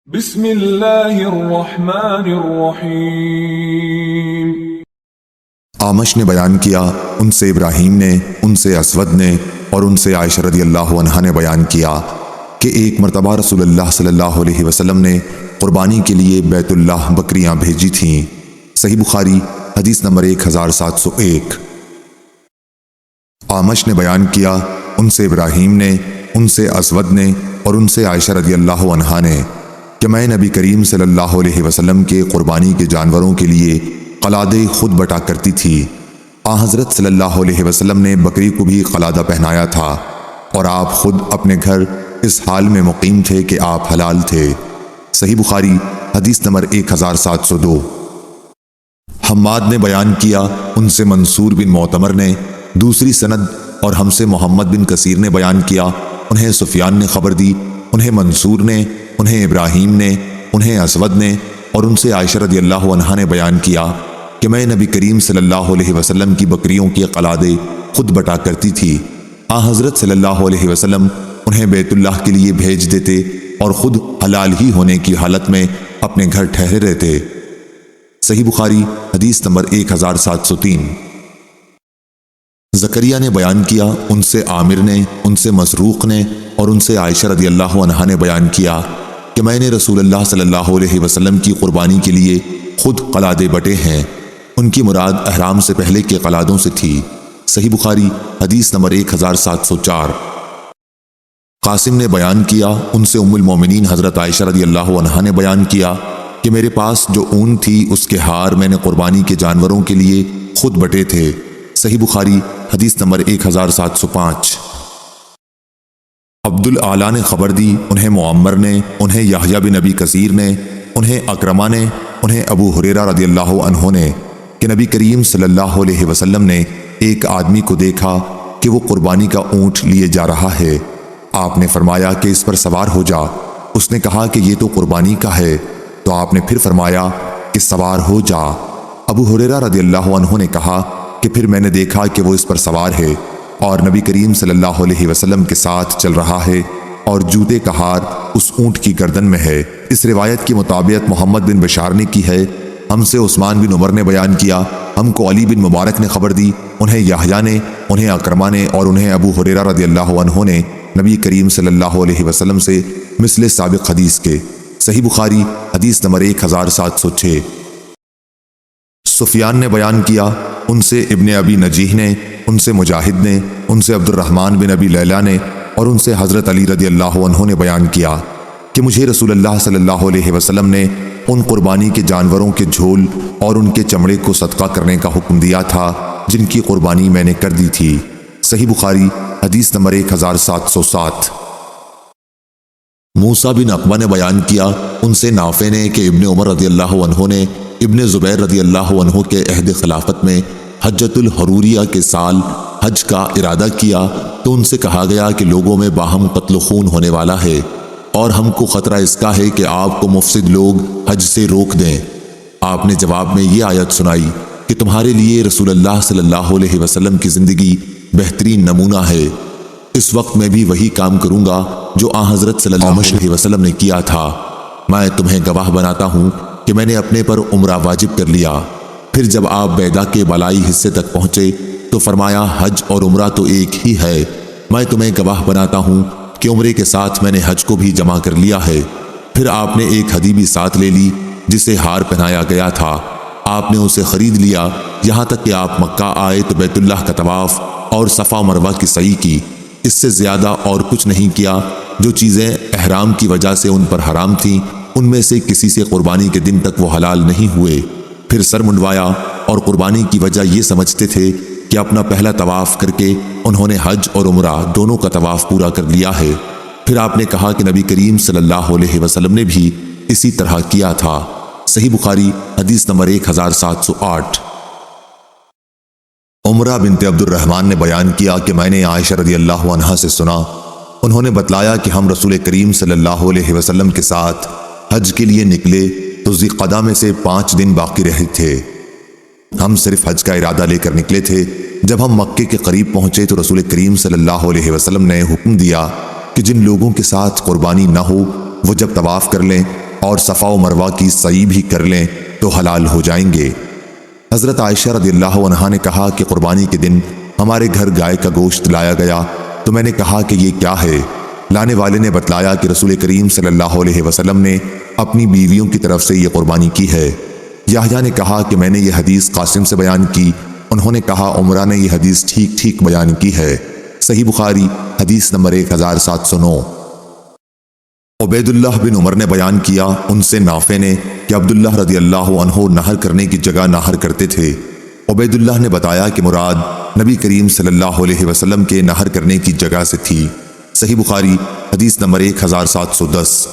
بسم اللہ الرحمن الرحیم۔ اعمش نے بیان کیا، ان سے ابراہیم نے، ان سے اسود نے اور ان سے عائشہ رضی اللہ عنہا نے بیان کیا کہ ایک مرتبہ رسول اللہ صلی اللہ علیہ وسلم نے قربانی کے لیے بیت اللہ بکریاں بھیجی تھیں۔ صحیح بخاری حدیث نمبر 1701۔ اعمش نے بیان کیا، ان سے ابراہیم نے، ان سے اسود نے اور ان سے عائشہ رضی اللہ عنہا نے کہ میں نبی کریم صلی اللہ علیہ وسلم کے قربانی کے جانوروں کے لیے قلادے خود بٹا کرتی تھی۔ حضرت صلی اللہ علیہ وسلم نے بکری کو بھی قلادہ پہنایا تھا اور آپ خود اپنے گھر اس حال میں مقیم تھے کہ آپ حلال تھے۔ صحیح بخاری حدیث نمبر 1702۔ حماد نے بیان کیا، ان سے منصور بن معتمر نے دوسری سند اور ہم سے محمد بن کثیر نے بیان کیا، انہیں سفیان نے خبر دی، انہیں منصور نے، انہیں ابراہیم نے، انہیں اسود نے اور ان سے عائشہ رضی اللہ عنہا نے بیان کیا کہ میں نبی کریم صلی اللہ علیہ وسلم کی بکریوں کے قلادے خود بٹا کرتی تھی۔ حضرت صلی اللہ علیہ وسلم انہیں بیت اللہ کے لیے بھیج دیتے اور خود حلال ہی ہونے کی حالت میں اپنے گھر ٹھہرے رہتے۔ صحیح بخاری حدیث نمبر 1703۔ زکریا نے بیان کیا، ان سے عامر نے، ان سے مسروق نے اور ان سے عائشہ رضی اللہ عنہا نے بیان کیا کہ میں نے رسول اللہ صلی اللہ علیہ وسلم کی قربانی کے لیے خود قلادے بٹے ہیں۔ ان کی مراد احرام سے پہلے کے قلادوں سے تھی۔ صحیح بخاری حدیث نمبر 1704۔ قاسم نے بیان کیا، ان سے ام المومنین حضرت عائشہ رضی اللہ عنہا نے بیان کیا کہ میرے پاس جو اون تھی اس کے ہار میں نے قربانی کے جانوروں کے لیے خود بٹے تھے۔ صحیح بخاری حدیث نمبر 1705۔ عبد الاعلی نے خبر دی، انہیں معمر نے، انہیں یحییٰ بن ابی کثیر نے، انہیں اکرمہ نے، انہیں ابو ہریرہ رضی اللہ عنہ نے کہ نبی کریم صلی اللہ علیہ وسلم نے ایک آدمی کو دیکھا کہ وہ قربانی کا اونٹ لیے جا رہا ہے۔ آپ نے فرمایا کہ اس پر سوار ہو جا۔ اس نے کہا کہ یہ تو قربانی کا ہے، تو آپ نے پھر فرمایا کہ سوار ہو جا۔ ابو ہریرہ رضی اللہ عنہ نے کہا کہ پھر میں نے دیکھا کہ وہ اس پر سوار ہے اور نبی کریم صلی اللہ علیہ وسلم کے ساتھ چل رہا ہے اور جوتے کا ہار اس اونٹ کی گردن میں ہے۔ اس روایت کی مطابق محمد بن بشار نے کی ہے۔ ہم سے عثمان بن عمر نے بیان کیا، ہم کو علی بن مبارک نے خبر دی، انہیں یحییٰ نے، انہیں اکرمہ نے اور انہیں ابو ہریرہ رضی اللہ عنہ نے نبی کریم صلی اللہ علیہ وسلم سے مثل سابق حدیث کے۔ صحیح بخاری حدیث نمبر 1706۔ سفیان نے بیان کیا، ان سے ابن ابی نجیح نے، ان سے مجاہد نے، ان سے عبد الرحمن بن ابی لیلہ نے اور ان سے حضرت علی رضی اللہ عنہ نے بیان کیا کہ مجھے رسول اللہ صلی اللہ علیہ وسلم نے ان قربانی کے جانوروں کے جھول اور ان کے چمڑے کو صدقہ کرنے کا حکم دیا تھا جن کی قربانی میں نے کر دی تھی۔ صحیح بخاری حدیث نمبر 1707۔ موسیٰ بن عقبہ نے بیان کیا، ان سے نافع نے کہ ابن عمر رضی اللہ عنہ نے ابن زبیر رضی اللہ عنہ کے عہد خلافت میں حجۃ الحروریہ کے سال حج کا ارادہ کیا تو ان سے کہا گیا کہ لوگوں میں باہم قتل و خون ہونے والا ہے اور ہم کو خطرہ اس کا ہے کہ آپ کو مفسد لوگ حج سے روک دیں۔ آپ نے جواب میں یہ آیت سنائی کہ تمہارے لیے رسول اللہ صلی اللہ علیہ وسلم کی زندگی بہترین نمونہ ہے، اس وقت میں بھی وہی کام کروں گا جو حضرت صلی اللہ علیہ وسلم نے کیا تھا۔ میں تمہیں گواہ بناتا ہوں کہ میں نے اپنے پر عمرہ واجب کر لیا۔ پھر جب آپ بیدا کے بالائی حصے تک پہنچے تو فرمایا حج اور عمرہ تو ایک ہی ہے۔ میں تمہیں گواہ بناتا ہوں کہ عمرے کے ساتھ میں نے حج کو بھی جمع کر لیا ہے۔ پھر آپ نے ایک ہدی بھی ساتھ لے لی جسے ہار پہنایا گیا تھا، آپ نے اسے خرید لیا یہاں تک کہ آپ مکہ آئے تو بیت اللہ کا طواف اور صفا مروہ کی سعی کی۔ اس سے زیادہ اور کچھ نہیں کیا۔ جو چیزیں احرام کی وجہ سے ان پر حرام تھیں ان میں سے کسی سے قربانی کے دن تک وہ حلال نہیں ہوئے۔ پھر سر منڈوایا اور قربانی کی وجہ یہ سمجھتے تھے کہ اپنا پہلا طواف کر کے انہوں نے حج اور عمرہ دونوں کا طواف پورا کر لیا ہے۔ پھر آپ نے کہا کہ نبی کریم صلی اللہ علیہ وسلم نے بھی اسی طرح کیا تھا۔ صحیح بخاری حدیث نمبر 1708۔ عمرہ بنت عبد الرحمن نے بیان کیا کہ میں نے عائشہ رضی اللہ عنہا سے سنا، انہوں نے بتلایا کہ ہم رسول کریم صلی اللہ علیہ وسلم کے ساتھ حج کے لیے نکلے تو ذوالقعدہ میں سے 5 دن باقی رہے تھے۔ ہم صرف حج کا ارادہ لے کر نکلے تھے۔ جب ہم مکے کے قریب پہنچے تو رسول کریم صلی اللہ علیہ وسلم نے حکم دیا کہ جن لوگوں کے ساتھ قربانی نہ ہو وہ جب طواف کر لیں اور صفا و مروہ کی سعی بھی کر لیں تو حلال ہو جائیں گے۔ حضرت عائشہ رضی اللہ عنہا نے کہا کہ قربانی کے دن ہمارے گھر گائے کا گوشت لایا گیا تو میں نے کہا کہ یہ کیا ہے؟ لانے والے نے بتلایا کہ رسول کریم صلی اللہ علیہ وسلم نے اپنی بیویوں کی طرف سے یہ قربانی کی ہے۔ یحییٰ نے کہا کہ میں نے یہ حدیث قاسم سے بیان کی، انہوں نے کہا عمرہ نے یہ حدیث ٹھیک ٹھیک بیان کی ہے۔ صحیح بخاری حدیث نمبر 1709۔ عبید اللہ بن عمر نے بیان کیا ان سے نافع نے کہ عبداللہ رضی اللہ عنہ نہر کرنے کی جگہ نہر کرتے تھے۔ عبید اللہ نے بتایا کہ مراد نبی کریم صلی اللہ علیہ وسلم کے نہر کرنے کی جگہ سے تھی۔ صحیح بخاری حدیث نمبر 1710۔